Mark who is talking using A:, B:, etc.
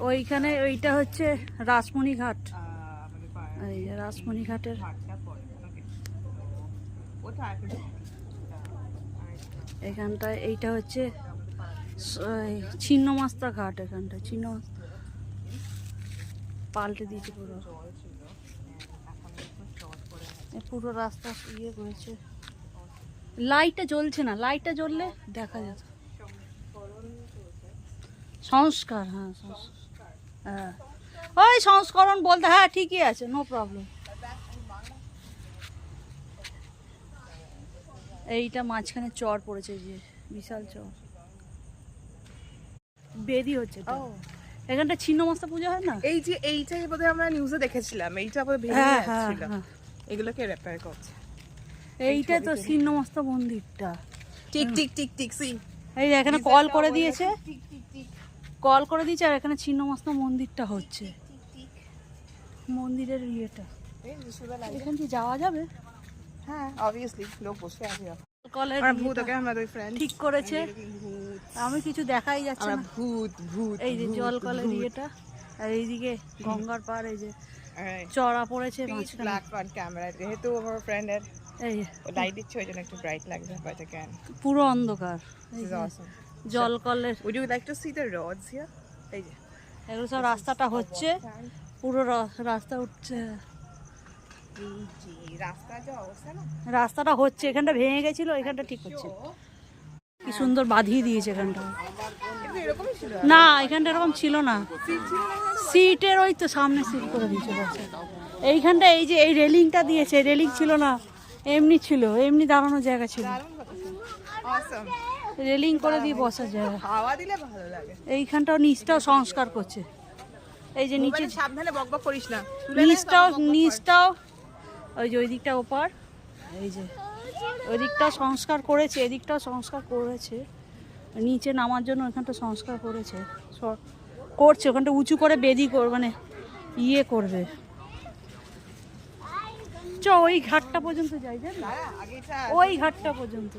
A: ওইখানে ওইটা হচ্ছে রাসমণি ঘাট। এই যে রাসমণি ঘাটের এখানটায় এইটা হচ্ছে ছিন্নমস্তা ঘাট। এখানটায় ছিন্নমস্তা পাল্টে দিয়েছে পুরো, পুরো রাস্তা ইয়ে করেছে। লাইটটা জ্বলছে না, লাইটটা জ্বললে দেখা যেত। সংস্কার, হ্যাঁ হ্যাঁ ওই সংস্করণ বলতে, হ্যাঁ ঠিকই আছে, নো প্রবলেম। এইটা মাঝখানে চর পড়েছে, যে বিশাল চর, বেদি হচ্ছে তো। এখানটা ছিন্নমস্তা পূজা হয় না?
B: এই যে এইটাই বোধহয় আমরা নিউজে দেখেছিলাম, এইটা বোধহয় ভেঙে
A: হ্যাঁ
B: যাচ্ছিল,
A: হ্যাঁ,
B: এগুলোকে রিপেয়ার করছে।
A: এইটা তো ছিন্নমস্তা মন্দিরটা।
B: টিক টিক টিক টিক সি,
A: এই যে এখানে কল করে দিয়েছে, কল করে দিয়েছে, আর এখানে ছিন্নমস্তা মন্দিরটা হচ্ছে, মন্দিরের ইয়েটা। এখান দিয়ে যাওয়া যাবে?
B: হ্যাঁ অবভিয়াসলি, লোক বসে আছে।
A: কলের
B: আর ভূত, ওকে আমাদের ফ্রেন্ড
A: ঠিক করেছে, আমি কিছু দেখাই যাচ্ছে না।
B: ভূত ভূত
A: এই যে জল কলের ইয়েটা, আর এইদিকে গঙ্গার পাড়, এই যে চড়া পড়েছে মাঝখানে।
B: ব্ল্যাক অন ক্যামেরা, যেহেতু আমার ফ্রেন্ডের
A: এই
B: লাইট দিচ্ছে ওই জন্য একটু ব্রাইট লাগছে, বাট ক্যান
A: পুরো অন্ধকার।
B: This is Assam.
A: জল কলের
B: would you like to see the roads here? এই যে
A: এগুলো সব রাস্তাটা হচ্ছে, পুরো রাস্তা উঠছে,
B: রাস্তা যে অবস্থা না,
A: রাস্তাটা হচ্ছে। এখানটা ভেঙে গেছিল, এখানটা ঠিক হচ্ছে। কি সুন্দর বাঁধিয়ে দিয়েছে এখানটা।
B: কিন্তু এরকমই ছিল
A: না, এখানটা এরকম ছিল না, সিটের ওই তো সামনে সিট করে দিয়েছে বসে। এইখানটা এই যে এই রেলিংটা দিয়েছে, রেলিং ছিল না, এমনি ছিল, এমনি দাঁড়ানোর জায়গা ছিল,
B: অসম।
A: রেলিং করে দিয়ে বসার জায়গা।
B: হাওয়া দিলে ভালো লাগে।
A: এইখানটাও নিচটাও সংস্কার করছে, এই যে নিচে,
B: সাবধানে বকবক করিস না,
A: নিচটাও ওই যে ওই দিকটা ওপার, এই যে ওই দিকটাও সংস্কার করেছে, এদিকটাও সংস্কার করেছে, নিচে নামার জন্য ওখানটা সংস্কার করেছে, করছে ওখানটা উঁচু করে বেদি মানে ইয়ে করবে। চ ওই ঘাটটা পর্যন্ত যাই, ওই ঘাটটা পর্যন্ত।